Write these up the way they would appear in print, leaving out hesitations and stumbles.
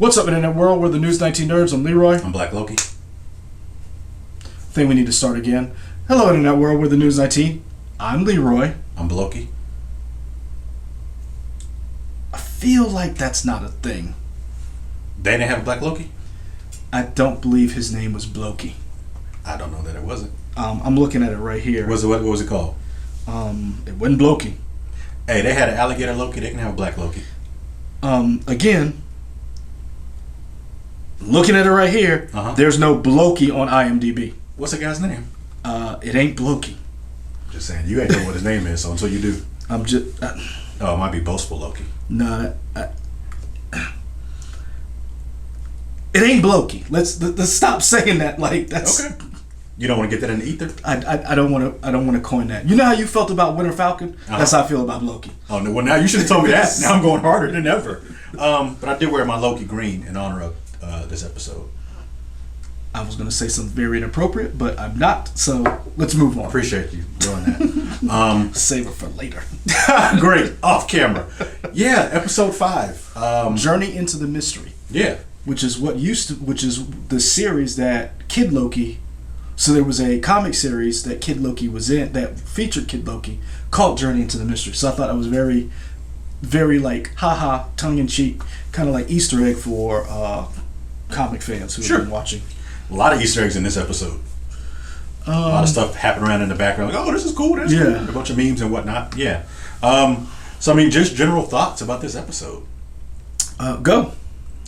What's up, Internet World? We're the News 19 Nerds. I'm Leroy. I'm Black Loki. I think we need to start again. Hello, Internet World. We're the News 19. I'm Leroy. I'm Loki. I feel like that's not a thing. They didn't have Black Loki? I don't believe his name was Bloki. I don't know that it wasn't. I'm looking at it right here. What was it called? It wasn't Bloki. Hey, they had an alligator Loki. They can have a Black Loki. Again, looking at it right here, there's no Bloki on IMDb. What's the guy's name? It ain't Bloki. Just saying, you ain't know what his name is, so until you do. I'm just... it might be Boastful Loki. No, it ain't Bloki. Let's stop saying that. Like that's okay. You don't want to get that in the ether. I don't want to coin that. You know how you felt about Winter Falcon? That's how I feel about Loki. Oh no! Well, now you should have told me that. Now I'm going harder than ever. But I did wear my Loki green in honor of this episode. I was going to say something very inappropriate, but I'm not. So let's move on. Appreciate you doing that. Save it for later. Great. Off camera. Yeah, episode 5. Journey into the Mystery. Yeah. Which is the series that Kid Loki. So there was a comic series that Kid Loki was in that featured Kid Loki called Journey into the Mystery. So I thought it was very, very like haha, tongue in cheek, kind of like Easter egg for comic fans who have been watching. A lot of Easter eggs in this episode. A lot of stuff happening around in the background. Like, oh, this is cool. That's cool. A bunch of memes and whatnot. Yeah. So I mean, just general thoughts about this episode. Go.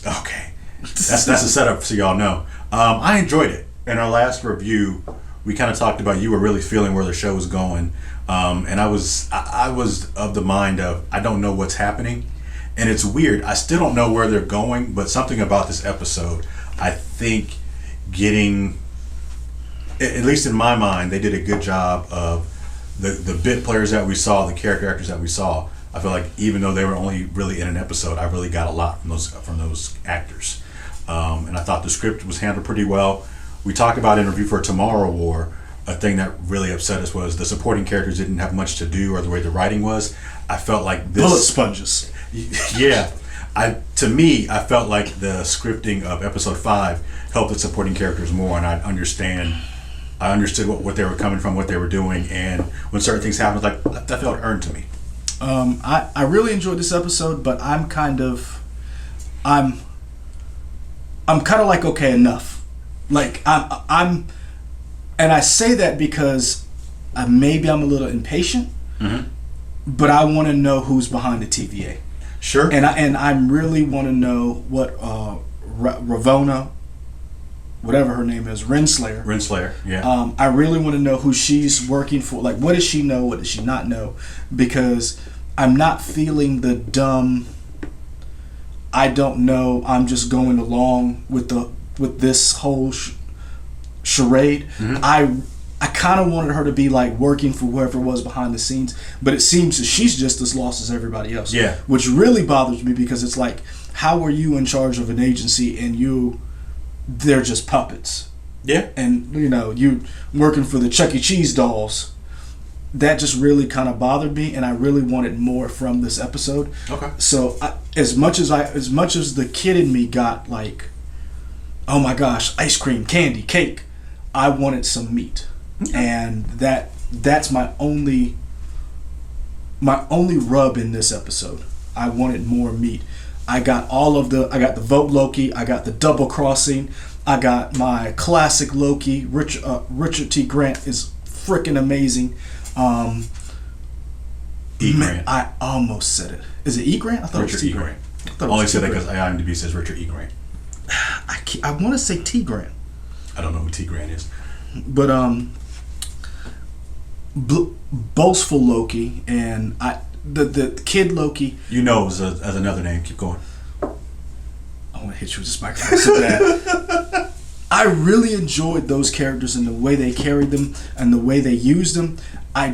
Okay. That's a setup so y'all know. I enjoyed it. In our last review, we kind of talked about you were really feeling where the show was going, and I was of the mind of I don't know what's happening, and it's weird. I still don't know where they're going, but something about this episode, I think, getting, at least in my mind, they did a good job of the bit players that we saw, the character actors that we saw. I feel like even though they were only really in an episode, I really got a lot from those actors, and I thought the script was handled pretty well. We talked about in Review for Tomorrow War, a thing that really upset us was the supporting characters didn't have much to do, or the way the writing was. I felt like this... Bullet sponges. Yeah. To me, I felt like the scripting of episode 5 helped the supporting characters more, and I understood what they were coming from, what they were doing, and when certain things happened, like that felt earned to me. I really enjoyed this episode, but I'm kind of like, okay, enough. Like I'm, and I say that because maybe I'm a little impatient, but I want to know who's behind the TVA. Sure. And I really want to know what Ravonna, whatever her name is, Renslayer. Yeah. I really want to know who she's working for. Like, what does she know? What does she not know? Because I'm not feeling the dumb. I don't know. I'm just going along with this whole charade. I kind of wanted her to be like working for whoever was behind the scenes, but it seems that she's just as lost as everybody else. Yeah. Which really bothers me because it's like, how are you in charge of an agency and they're just puppets? Yeah. And you working for the Chuck E. Cheese dolls. That just really kind of bothered me, and I really wanted more from this episode. Okay. So as much as the kid in me got like, oh my gosh, ice cream, candy, cake, I wanted some meat. And that's my only rub in this episode. I wanted more meat. I got the vote Loki, I got the double crossing, I got my classic Loki. Richard T. Grant is freaking amazing. E. Grant. I almost said it. Is it E. Grant? I thought Richard it was T. E. Grant. I only said that because IMDb says Richard E. Grant. I want to say T. Grant. I don't know who T. Grant is. But boastful Loki and the kid Loki. As another name. Keep going. I want to hit you with this microphone so bad. I really enjoyed those characters and the way they carried them and the way they used them. I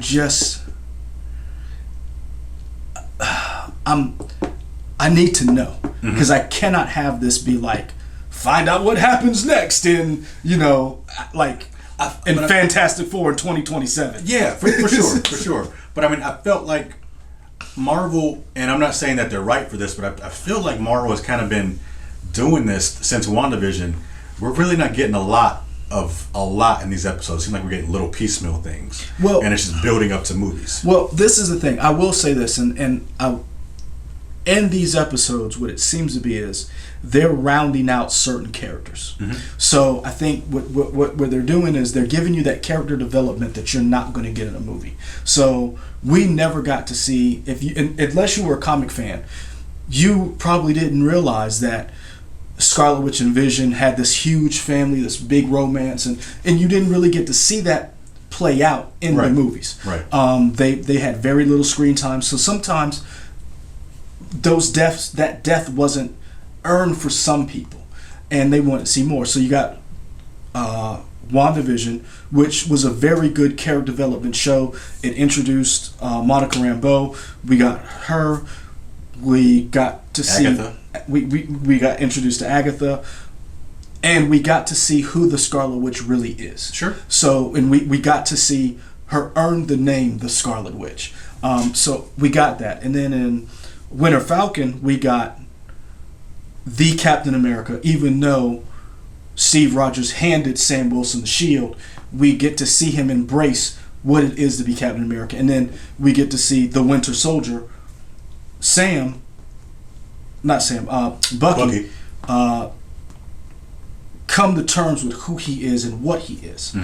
need to know, because I cannot have this be like, find out what happens next in Fantastic Four in 2027. Yeah, for sure. But I mean, I felt like Marvel, and I'm not saying that they're right for this, but I feel like Marvel has kind of been doing this since WandaVision, we're really not getting a lot in these episodes. It seems like we're getting little piecemeal things. Well, and it's just building up to movies. Well, this is the thing. I will say this, and in these episodes, what it seems to be is they're rounding out certain characters. So I think what they're doing is they're giving you that character development that you're not going to get in a movie. So we never got to see, unless you were a comic fan, you probably didn't realize that Scarlet Witch and Vision had this huge family, this big romance, and you didn't really get to see that play out in the movies. Right. They had very little screen time, so sometimes that death wasn't earned for some people, and they wanted to see more. So you got WandaVision, which was a very good character development show. It introduced Monica Rambeau. We got her. We got to see Agatha. We got introduced to Agatha, and we got to see who the Scarlet Witch really is. Sure. So, and we got to see her earn the name the Scarlet Witch. So we got that, and then in Winter Falcon we got the Captain America. Even though Steve Rogers handed Sam Wilson the shield, we get to see him embrace what it is to be Captain America, and then we get to see the Winter Soldier, Bucky, come to terms with who he is and what he is.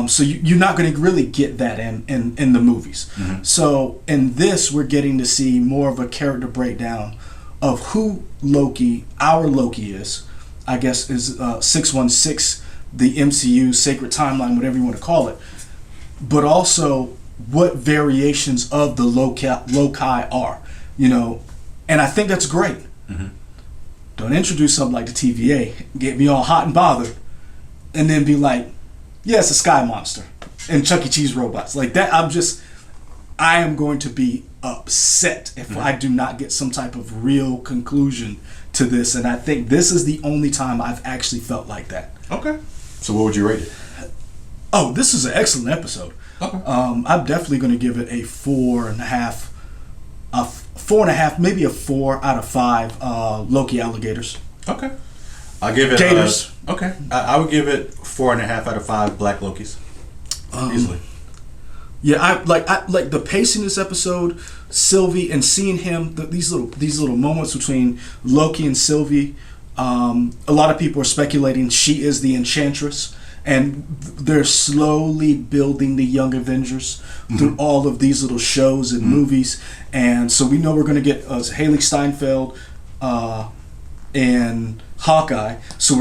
So you're not going to really get that in the movies. So in this, we're getting to see more of a character breakdown of who Loki, our Loki is. I guess is 616, the MCU sacred timeline, whatever you want to call it. But also what variations of the Loki are, and I think that's great. Don't introduce something like the TVA, get me all hot and bothered, and then be like, yeah, it's a sky monster and Chuck E. Cheese robots. Like that, I am going to be upset if I do not get some type of real conclusion to this, and I think this is the only time I've actually felt like that. Okay. So what would you rate it? Oh, this is an excellent episode. Okay. I'm definitely going to give it a 4.5. 4.5, maybe a 4 out of 5 Loki alligators. Okay. I'll give it Gators. Okay. I would give it 4.5 out of 5 Black Lokis. Easily. Yeah, I like the pacing of this episode, Sylvie, and seeing him, these little moments between Loki and Sylvie. A lot of people are speculating she is the Enchantress, and they're slowly building the Young Avengers through all of these little shows and movies. And so we know we're going to get Haley Steinfeld and Hawkeye. So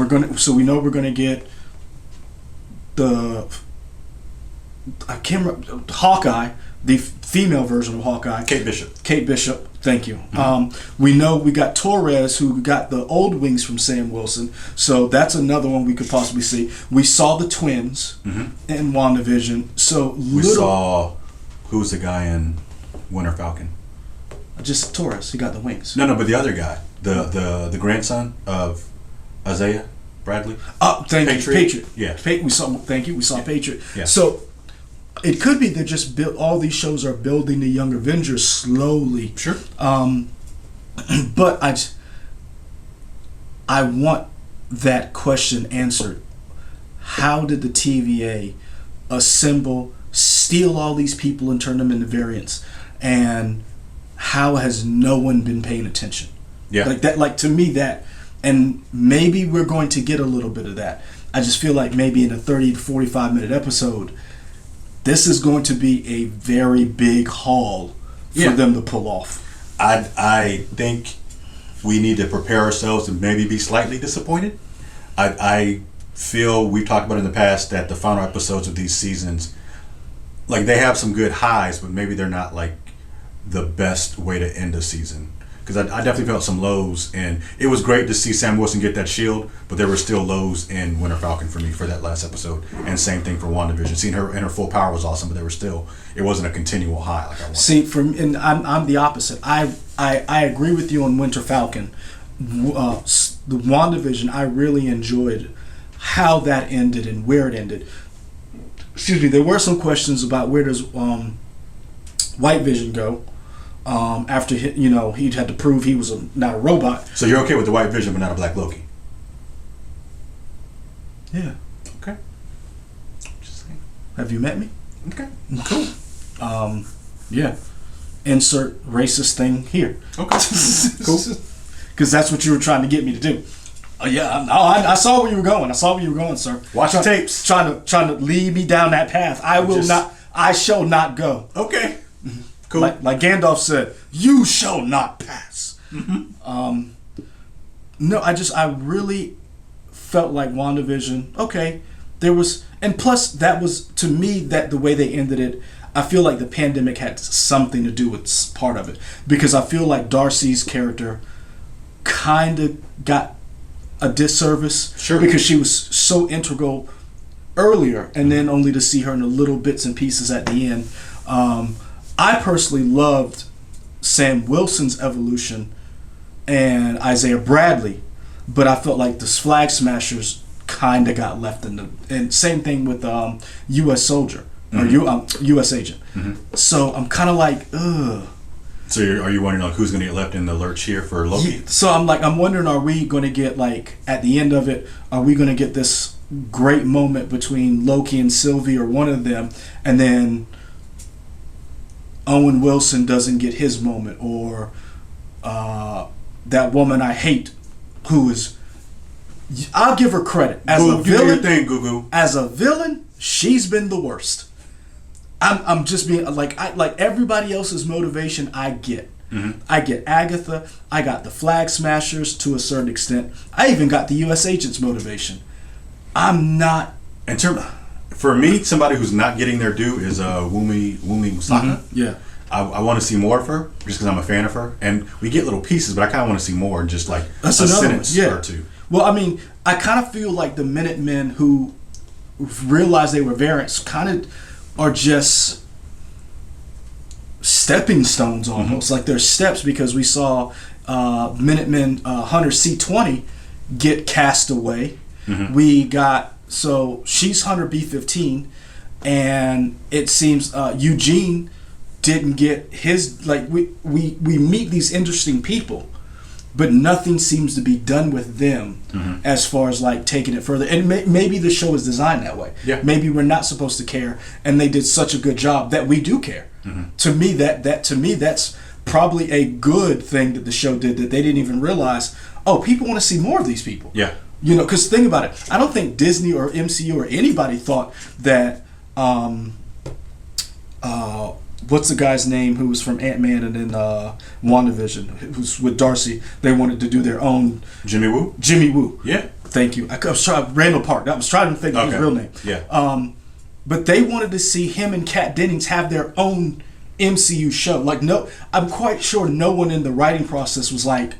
we know we're going to get Hawkeye, the female version of Hawkeye. Kate Bishop. Thank you. We know we got Torres, who got the old wings from Sam Wilson, so that's another one we could possibly see. We saw the twins in WandaVision. So we saw who's the guy in Winter Falcon? Just Torres. He got the wings. No, but the other guy, the grandson of Isaiah Bradley. Patriot. Yeah. We saw Patriot. Yeah. So it could be they're just all these shows are building the Young Avengers slowly. Sure. But I want that question answered. How did the TVA steal all these people and turn them into variants? And how has no one been paying attention? Yeah. Like that, to me, that, and maybe we're going to get a little bit of that. I just feel like maybe in a 30 to 45 minute episode, this is going to be a very big haul for them to pull off. I think we need to prepare ourselves to maybe be slightly disappointed. I feel we've talked about in the past that the final episodes of these seasons, like, they have some good highs, but maybe they're not like the best way to end a season. Because I definitely felt some lows, and it was great to see Sam Wilson get that shield, but there were still lows in Winter Falcon for me for that last episode, and same thing for WandaVision. Seeing her in her full power was awesome, but it wasn't a continual high like I wanted. See, and I'm the opposite. I agree with you on Winter Falcon. The WandaVision, I really enjoyed how that ended and where it ended. Excuse me. There were some questions about where does White Vision go. after he'd had to prove he was not a robot. So you're okay with the White Vision, but not a Black Loki? Yeah. Okay. Just saying. Have you met me? Okay. Cool. Yeah. Insert racist thing here. Okay. Cool. Because that's what you were trying to get me to do. Yeah. I saw where you were going. I saw where you were going, sir. Watch the tapes. Trying to lead me down that path. I shall not go. Okay. Cool. Like Gandalf said, you shall not pass. Mm-hmm. No, I really felt like WandaVision. Okay, there was, and plus that was, to me, that the way they ended it, I feel like the pandemic had something to do with part of it, because I feel like Darcy's character kind of got a disservice. Sure. Because she was so integral earlier, and then only to see her in the little bits and pieces at the end. I personally loved Sam Wilson's evolution and Isaiah Bradley, but I felt like the Flag Smashers kind of got left in the, and same thing with U.S. Soldier or U.S. Agent. Mm-hmm. So I'm kind of like, ugh. So are you wondering like who's going to get left in the lurch here for Loki? Yeah, so I'm wondering, are we going to get, like, at the end of it, are we going to get this great moment between Loki and Sylvie or one of them, and then Owen Wilson doesn't get his moment, or that woman I hate, who is, I'll give her credit as a villain. Do your thing, Goo. As a villain, she's been the worst. I'm just being like everybody else's motivation. I get. Mm-hmm. I get Agatha. I got the Flag Smashers to a certain extent. I even got the U.S. Agent's motivation. I'm not. For me, somebody who's not getting their due is Wumi Musaka. Mm-hmm. Yeah. I want to see more of her just because I'm a fan of her, and we get little pieces, but I kind of want to see more, just like that's a another sentence or two. Well, I mean, I kind of feel like the Minutemen who realized they were variants kind of are just stepping stones almost. Mm-hmm. Like they're steps, because we saw Minutemen Hunter C-20 get cast away. Mm-hmm. We got, so she's Hunter B-15, and it seems Eugene didn't get his, like, we meet these interesting people, but nothing seems to be done with them as far as like taking it further. And maybe the show is designed that way. Yeah. Maybe we're not supposed to care, and they did such a good job that we do care. To me, that's probably a good thing that the show did, that they didn't even realize, oh, people want to see more of these people. Yeah. You know, because think about it. I don't think Disney or MCU or anybody thought that what's the guy's name who was from Ant-Man and then WandaVision, who's with Darcy, they wanted to do their own Jimmy Woo? Jimmy Woo. Yeah. Thank you. I was trying, Randall Park. I was trying to think of his real name. Yeah. But they wanted to see him and Kat Dennings have their own MCU show. Like, no, I'm quite sure no one in the writing process was like,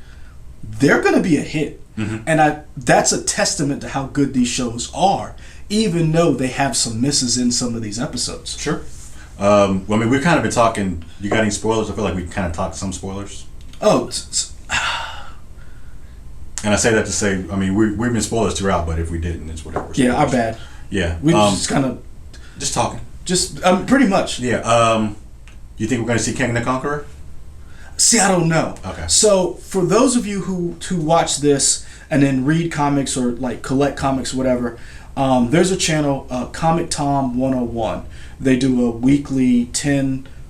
they're going to be a hit. And that's a testament to how good these shows are, even though they have some misses in some of these episodes. Sure. Well, I mean, we've kind of been talking. You got any spoilers? I feel like we kind of talked some spoilers. Oh, and I say that to say, I mean, we've been spoilers throughout, but if we didn't, it's whatever. Yeah, our bad. Yeah, we just kind of just talking. Just pretty much. Yeah. You think we're going to see King the Conqueror? See, I don't know. Okay. So for those of you who watch this and then read comics or like collect comics, whatever, there's a channel, Comic Tom 101. They do a weekly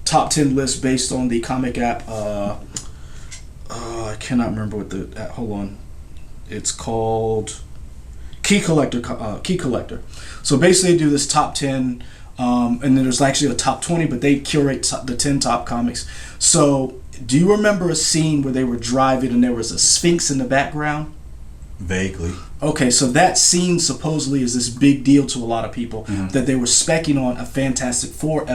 top 10 list based on the comic app. I cannot remember what the hold on. It's called Key Collector. Key Collector. So basically, they do this top 10, and then there's actually a top 20, but they curate the 10 top comics. So, do you remember a scene where they were driving and there was a Sphinx in the background? Vaguely. Okay, so that scene supposedly is this big deal to a lot of people, that they were specking on a Fantastic Four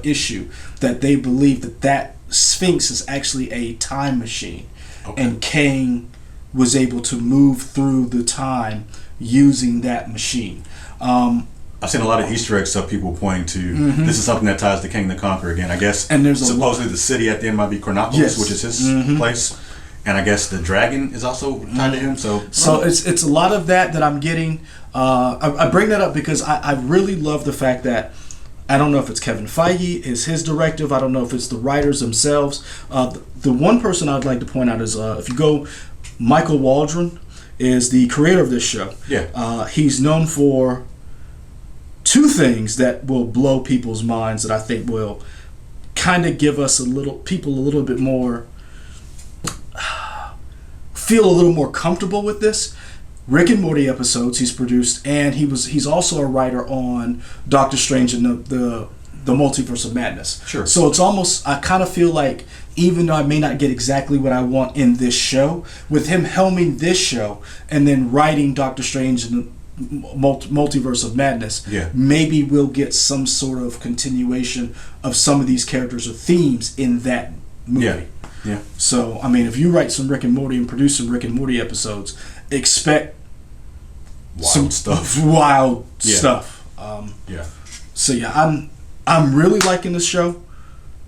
issue, that they believe that Sphinx is actually a time machine, and Kang was able to move through the time using that machine. I've seen a lot of Easter eggs of people pointing to this is something that ties to King the Conqueror again. I guess, and there's supposedly the city at the end might be Chronopolis, which is his place. And I guess the dragon is also tied to him. So it's a lot of that I'm getting. I bring that up because I really love the fact that I don't know if it's Kevin Feige, is his directive. I don't know if it's the writers themselves. The one person I'd like to point out is if you go, Michael Waldron is the creator of this show. Yeah. He's known for two things that will blow people's minds that I think will kind of give us people a little bit more, feel a little more comfortable with this. Rick and Morty episodes he's produced, and he's also a writer on Doctor Strange and the Multiverse of Madness. Sure. So it's almost, I kind of feel like, even though I may not get exactly what I want in this show, with him helming this show and then writing Doctor Strange and the Multiverse of Madness, maybe we'll get some sort of continuation of some of these characters or themes in that movie. Yeah. So, I mean, if you write some Rick and Morty and produce some Rick and Morty episodes, expect wild stuff. Wild stuff. So yeah, I'm really liking this show,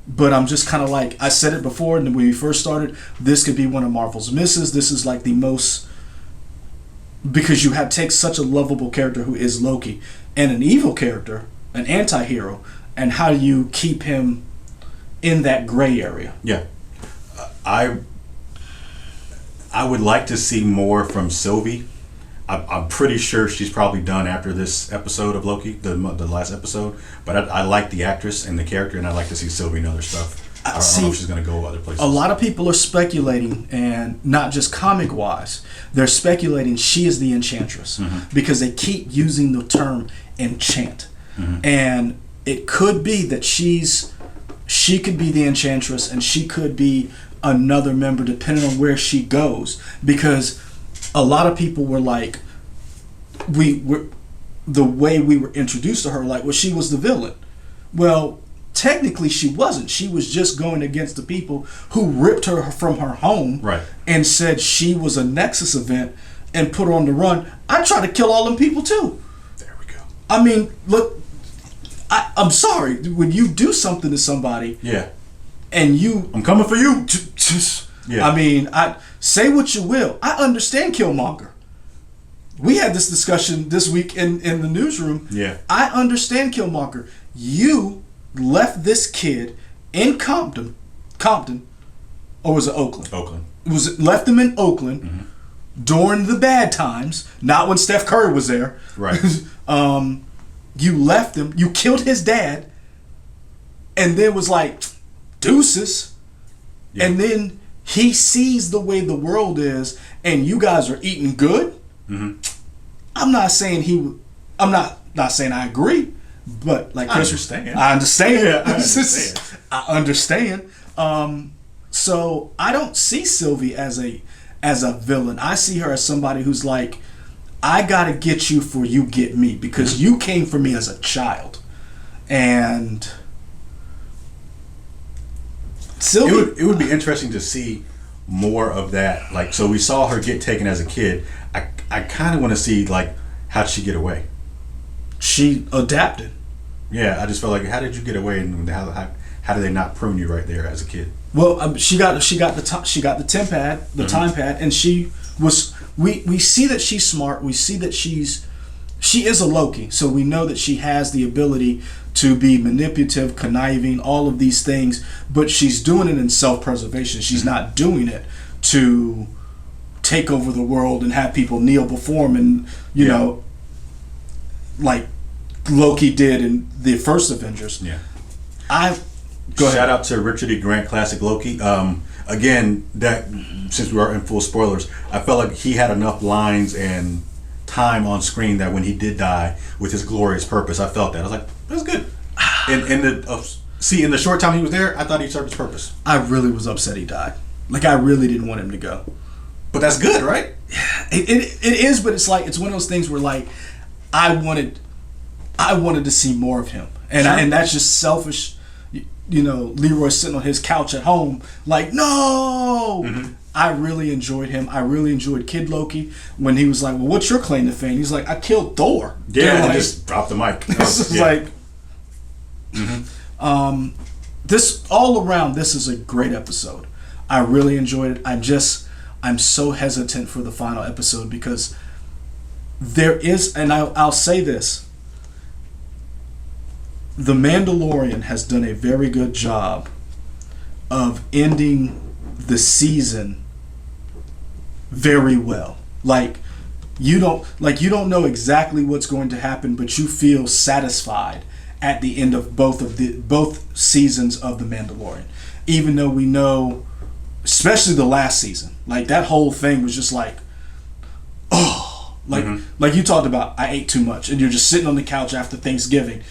but I'm just kind of like, I said it before, and when we first started, this could be one of Marvel's misses. This is like the most, because you have take such a lovable character who is Loki and an evil character, an anti-hero, and how do you keep him in that gray area? Yeah. I would like to see more from Sylvie. I'm pretty sure she's probably done after this episode of Loki, the last episode. But I like the actress and the character, and I'd like to see Sylvie in other stuff. I don't know if she's going to go other places. A lot of people are speculating, and not just comic-wise, they're speculating she is the Enchantress, because they keep using the term enchant. And it could be that she could be the Enchantress, and she could be another member depending on where she goes, because a lot of people were like, the way we were introduced to her, like, well, she was the villain. Well, technically she wasn't. She was just going against the people who ripped her from her home, and said she was a Nexus event and put her on the run. I try to kill all them people too. There we go. I mean, look, I'm sorry, when you do something to somebody, and I'm coming for you. I mean, I say what you will. I understand Killmonger. We had this discussion this week in the newsroom. I understand Killmonger. You left this kid in Compton, or was it Oakland? Oakland. Left him in Oakland during the bad times, not when Steph Curry was there. Right. You left him. You killed his dad, and then was like, deuces. And then he sees the way the world is, and you guys are eating good. I'm not saying I'm not saying I agree, but like Chris, I understand. I understand. So I don't see Sylvie as a villain. I see her as somebody who's like, I gotta get you for you get me, because you came for me as a child, and Sylvie. It would be interesting to see more of that. Like, so we saw her get taken as a kid. I kind of want to see, like, how'd she get away? She adapted. Yeah, I just felt like, how did you get away, and how did they not prune you right there as a kid? Well, she got the time pad, and she was. We see that she's smart. We see that she is a Loki, so we know that she has the ability to be manipulative, conniving, all of these things, but she's doing it in self-preservation. She's not doing it to take over the world and have people kneel before him, and you know, like Loki did in the first Avengers. Shout out to Richard E. Grant, classic Loki. Again, that since we are in full spoilers, I felt like he had enough lines and time on screen that when he did die with his glorious purpose, I felt that. I was like, that's good. In the short time he was there, I thought he served his purpose. I really was upset he died. Like, I really didn't want him to go. But that's good, right? It is, but it's like, it's one of those things where, like, I wanted to see more of him, and and that's just selfish. You know, Leroy sitting on his couch at home, like, no. I really enjoyed him. I really enjoyed Kid Loki when he was like, well, what's your claim to fame? He's like, I killed Thor. Yeah, and just dropped the mic. It's like, this all around, this is a great episode. I really enjoyed it. I'm so hesitant for the final episode, because there is, and I'll say this, The Mandalorian has done a very good job of ending the season very well. Like you don't know exactly what's going to happen, but you feel satisfied at the end of both seasons of The Mandalorian. Even though we know, especially the last season, like that whole thing was just like, oh, like you talked about, I ate too much, and you're just sitting on the couch after Thanksgiving,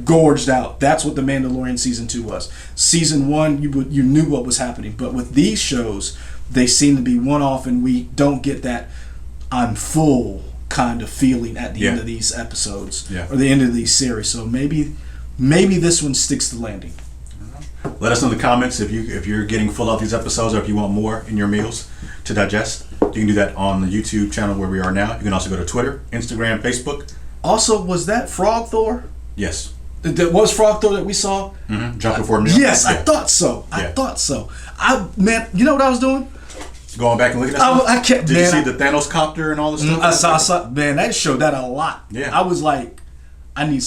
gorged out. That's what The Mandalorian season 2 was. Season 1, you knew what was happening, but with these shows, they seem to be one-off, and we don't get that I'm full kind of feeling at the end of these episodes or the end of these series. So maybe this one sticks the landing. Let us know in the comments if you're getting full of these episodes or if you want more in your meals to digest. You can do that on the YouTube channel where we are now. You can also go to Twitter, Instagram, Facebook. Also, was that Frog Thor? Yes. That was Frog Thor that we saw? Jumping for a meal? Yes, I thought so. I thought so. Man, you know what I was doing? Going back and looking at stuff? Did you see the Thanos copter and all this stuff? I saw, man, that showed that a lot. Yeah. I was like, I need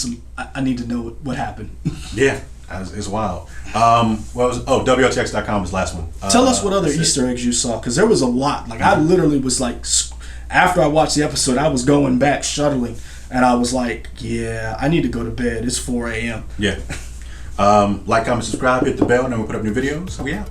to know what happened. Yeah, it's wild. WOTX.com was the last one. Tell us what other Easter eggs you saw, because there was a lot. Like, I literally was like, after I watched the episode, I was going back, shuttling, and I was like, yeah, I need to go to bed. It's 4 a.m. Yeah. Like, comment, subscribe, hit the bell, and then we'll put up new videos. We out.